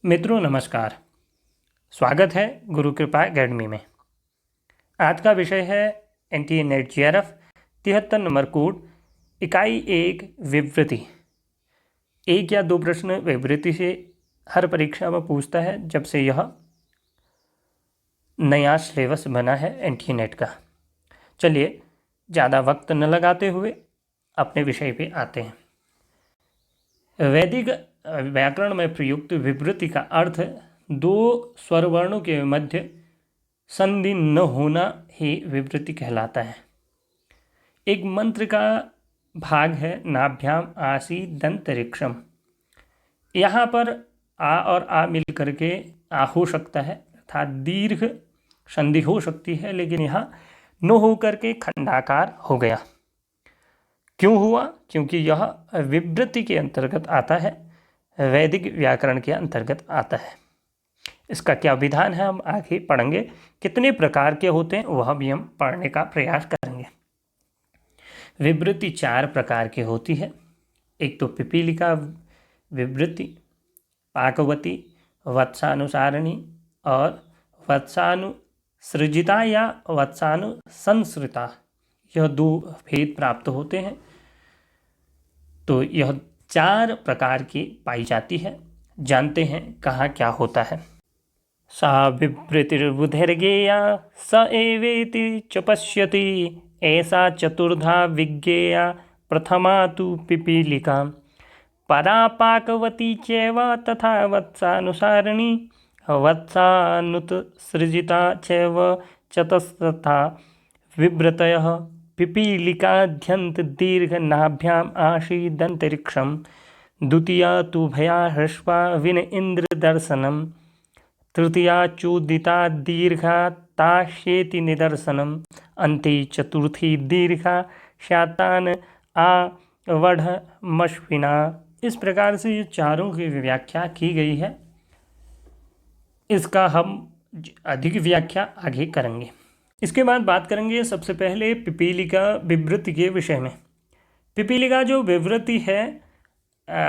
मित्रों नमस्कार। स्वागत है गुरु कृपा एकेडमी में। आज का विषय है NTA net JRF 73 number code इकाई 1 विवृति। एक या दो प्रश्न विवृति से हर परीक्षा में पूछता है जब से यह नया सिलेबस बना है एनटीए नेट का। चलिए ज़्यादा वक्त न लगाते हुए अपने विषय पे आते हैं। वैदिक व्याकरण में प्रयुक्त विवृति का अर्थ दो स्वरवर्णों के मध्य संधि न होना ही विवृति कहलाता है। एक मंत्र का भाग है नाभ्याम आसी दंतरिक्षम। यहाँ पर आ और आ मिल करके आ हो सकता है अर्थात दीर्घ संधि हो सकती है, लेकिन यहाँ न हो करके खंडाकार हो गया। क्यों हुआ? क्योंकि यह विवृति के अंतर्गत आता है, वैदिक व्याकरण के अंतर्गत आता है। इसका क्या विधान है हम आगे पढ़ेंगे। कितने प्रकार के होते हैं वह भी हम पढ़ने का प्रयास करेंगे। विवृति 4 प्रकार की होती है। एक तो पिपीलिका विवृति, पाकवती, वत्सानुसारिणी और वत्सानुसृजिता या वत्सानुसंसृता। यह 2 भेद प्राप्त होते हैं। तो यह 4 प्रकार की पाई जाती है। जानते हैं कहाँ क्या होता है। सा विवृतिर्बुधिर्गेया स एवेति च पश्यति ऐसा चतुर्धा विज्ञेया प्रथमा तु पिपीलिका परा पाकवती चैव तथा वत्सानुसारिणी वत्सानुत्सृजिता चैव चतस्तथा विवृतयः पिपीलिकाद्यन्त दीर्घ नाभ्याम आशी दंतरिक्षम द्वितीया तु भया ह्रस्वा विन इंद्र दर्शनम तृतीया चोदिता दीर्घा ताशेति निदर्शनम अंते चतुर्थी दीर्घा शातान आवढ़ मश्विना। इस प्रकार से ये चारों की व्याख्या की गई है। इसका हम अधिक व्याख्या आगे करेंगे। इसके बाद बात करेंगे सबसे पहले पिपीलिका विवृति के विषय में। पिपीलिका जो विवृति है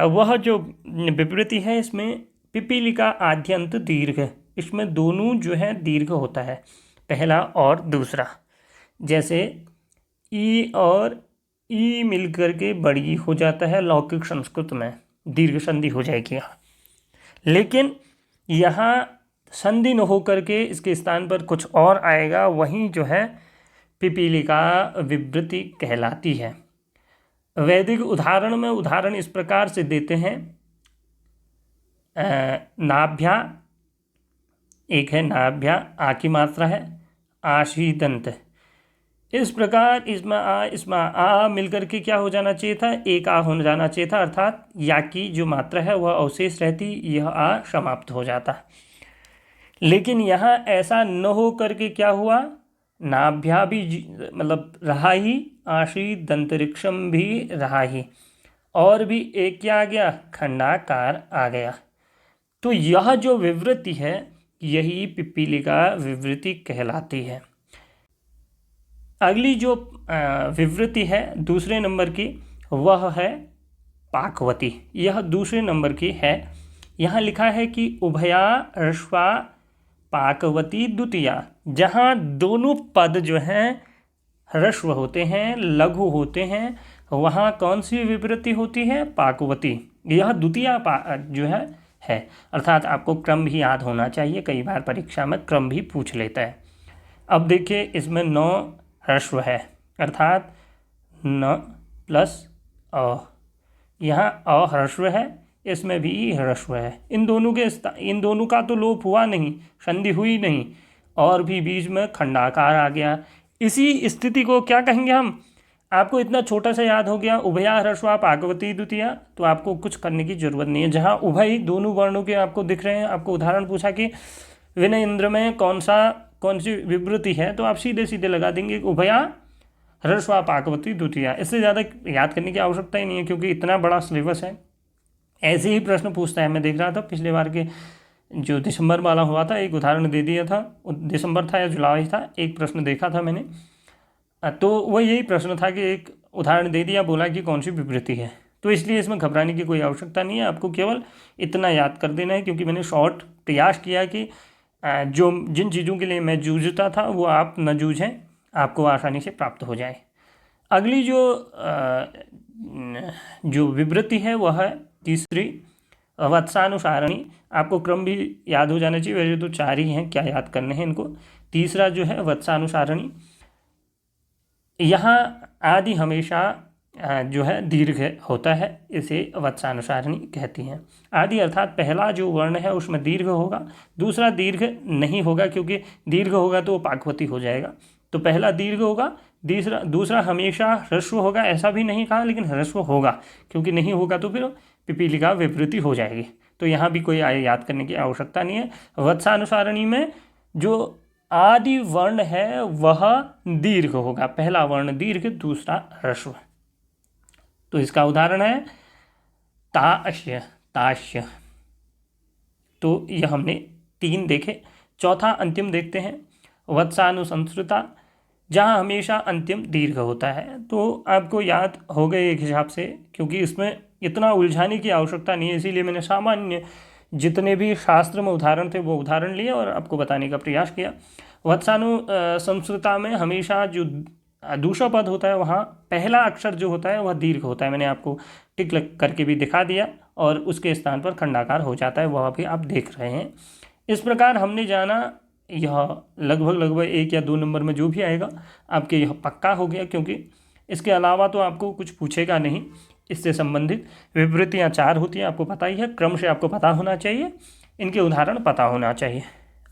वह जो विवृति है इसमें पिपीलिका आद्यंत दीर्घ, इसमें दोनों जो है दीर्घ होता है, पहला और दूसरा। जैसे ई और ई मिलकर के बड़ी हो जाता है, लौकिक संस्कृत में दीर्घ संधि हो जाएगी यहाँ। लेकिन यहाँ संधि न हो करके इसके स्थान पर कुछ और आएगा, वहीं जो है पिपीलिका विवृति कहलाती है। वैदिक उदाहरण में उदाहरण इस प्रकार से देते हैं। नाभ्या, एक है नाभ्या, आ की मात्रा है, आशी दंत। इस प्रकार इसमें आ मिलकर के क्या हो जाना चाहिए था, एक आ हो जाना चाहिए था, अर्थात या की जो मात्रा है वह अवशेष रहती, यह आ समाप्त हो जाता। लेकिन यहाँ ऐसा न हो करके क्या हुआ, नाभ्या भी मतलब रहा ही, आशी दंतरिक्षम भी रहा ही, और भी एक क्या आ गया, खंडाकार आ गया। तो यह जो विवृति है यही पिपीलिका विवृति कहलाती है। अगली जो विवृति है दूसरे नंबर की वह है पाकवती। यह दूसरे नंबर की है। यहाँ लिखा है कि उभया ह्रस्वा पाकवती द्वितीया। जहाँ दोनों पद जो हैं ह्रस्व होते हैं, लघु होते हैं, वहाँ कौन सी विवृति होती है, पाकवती। यह द्वितीया जो है अर्थात आपको क्रम भी याद होना चाहिए, कई बार परीक्षा में क्रम भी पूछ लेता है। अब देखिए इसमें 9 ह्रस्व है, अर्थात न प्लस अ। यहाँ अ ह्रस्व है, इसमें भी ह्रस्व है। इन दोनों का तो लोप हुआ नहीं, संधि हुई नहीं, और भी बीच में खंडाकार आ गया। इसी स्थिति को क्या कहेंगे हम, आपको इतना छोटा सा याद हो गया, उभया ह्रस्वा पाकवती द्वितीया, तो आपको कुछ करने की जरूरत नहीं है। जहाँ उभय दोनों वर्णों के आपको दिख रहे हैं, आपको उदाहरण पूछा कि विनय इंद्र में कौन सी विवृति है, तो आप सीधे सीधे लगा देंगे उभया ह्रस्वा पाकवती द्वितीया। इससे ज़्यादा याद करने की आवश्यकता ही नहीं है, क्योंकि इतना बड़ा सिलेबस है। ऐसे ही प्रश्न पूछता है। मैं देख रहा था पिछले बार के जो दिसंबर वाला हुआ था, एक उदाहरण दे दिया था, दिसंबर था या जुलाई था, एक प्रश्न देखा था मैंने, तो वह यही प्रश्न था कि एक उदाहरण दे दिया, बोला कि कौन सी विवृति है। तो इसलिए इसमें घबराने की कोई आवश्यकता नहीं है, आपको केवल इतना याद कर देना है, क्योंकि मैंने शॉर्ट प्रयास किया कि जो जिन चीज़ों के लिए मैं जूझता था वो आप न जूझें, आपको आसानी से प्राप्त हो जाए। अगली जो विवृत्ति है वह है तीसरी, वत्सानुसारणी। आपको क्रम भी याद हो जाना चाहिए, वैसे तो 4 ही हैं, क्या याद करने हैं इनको। तीसरा जो है वत्सानुसारणी, यहाँ आदि हमेशा जो है दीर्घ होता है, इसे वत्सानुसारणी कहती हैं। आदि अर्थात पहला जो वर्ण है उसमें दीर्घ होगा, दूसरा दीर्घ नहीं होगा, क्योंकि दीर्घ होगा तो वो पाकवती हो जाएगा। तो पहला दीर्घ होगा, दूसरा हमेशा ह्रस्व होगा, ऐसा भी नहीं कहा, लेकिन ह्रस्व होगा, क्योंकि नहीं होगा तो फिर पिपीलिका विवृति हो जाएगी। तो यहाँ भी कोई याद करने की आवश्यकता नहीं है। वत्सानुसारणी में जो आदि वर्ण है वह दीर्घ होगा, पहला वर्ण दीर्घ, दूसरा ह्रस्व। तो इसका उदाहरण है ताश्य, ताश्य। तो यह हमने 3 देखे। चौथा अंतिम देखते हैं, वत्सानुसंस्कृता, जहाँ हमेशा अंतिम दीर्घ होता है। तो आपको याद हो गए एक हिसाब से, क्योंकि इसमें इतना उलझाने की आवश्यकता नहीं है, इसीलिए मैंने सामान्य जितने भी शास्त्र में उदाहरण थे वो उदाहरण लिए और आपको बताने का प्रयास किया। वत्सानुसंस्कृता में हमेशा जो दूसरा पद होता है वहाँ पहला अक्षर जो होता है वह दीर्घ होता है, मैंने आपको टिक करके भी दिखा दिया, और उसके स्थान पर खंडाकार हो जाता है, वह भी आप देख रहे हैं। इस प्रकार हमने जाना, यह लगभग 1 या 2 नंबर में जो भी आएगा आपके यह पक्का हो गया, क्योंकि इसके अलावा तो आपको कुछ पूछेगा नहीं। इससे संबंधित विवृत्तियाँ 4 होती हैं, आपको पता ही है, क्रम से आपको पता होना चाहिए, इनके उदाहरण पता होना चाहिए।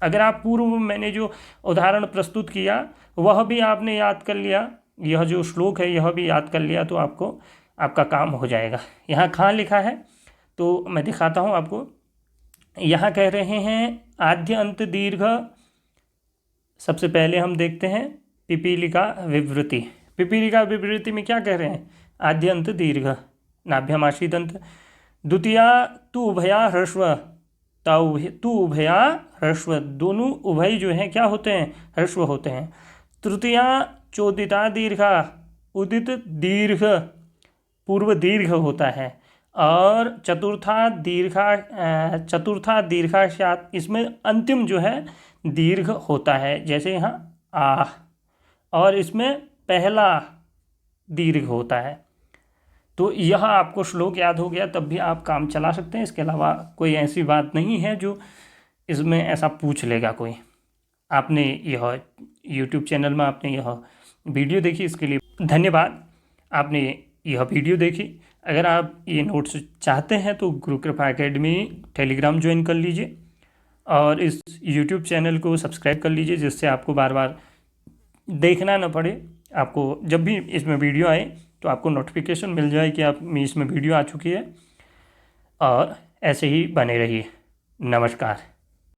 अगर आप पूर्व में मैंने जो उदाहरण प्रस्तुत किया वह भी आपने याद कर लिया, यह जो श्लोक है यह भी याद कर लिया, तो आपका काम हो जाएगा। यहाँ कहाँ लिखा है तो मैं दिखाता हूँ आपको। यहाँ कह रहे हैं आद्य अंत दीर्घ। सबसे पहले हम देखते हैं पिपीलिका विवृति। पिपीलिका विवृति में क्या कह रहे हैं, आद्य अंत दीर्घ, नाभ्यामाशी दंत। द्वितीया तु उभया ह्रस्व, तु उभया ह्रस्व, दोनों उभय जो हैं क्या होते हैं, ह्रस्व होते हैं। तृतीया चोदिता दीर्घा, उदित दीर्घ पूर्व दीर्घ होता है। और चतुर्था दीर्घाशात, इसमें अंतिम जो है दीर्घ होता है, जैसे यहाँ आ, और इसमें पहला दीर्घ होता है। तो यह आपको श्लोक याद हो गया तब भी आप काम चला सकते हैं, इसके अलावा कोई ऐसी बात नहीं है जो इसमें ऐसा पूछ लेगा कोई। आपने यह YouTube चैनल में आपने यह वीडियो देखी, इसके लिए धन्यवाद। आपने यह वीडियो देखी। अगर आप ये नोट्स चाहते हैं तो गुरु कृपा एकेडमी टेलीग्राम ज्वाइन कर लीजिए और इस YouTube चैनल को सब्सक्राइब कर लीजिए, जिससे आपको बार बार देखना न पड़े। आपको जब भी इसमें वीडियो आए तो आपको नोटिफिकेशन मिल जाए कि आप इसमें वीडियो आ चुकी है, और ऐसे ही बने रहिए। नमस्कार।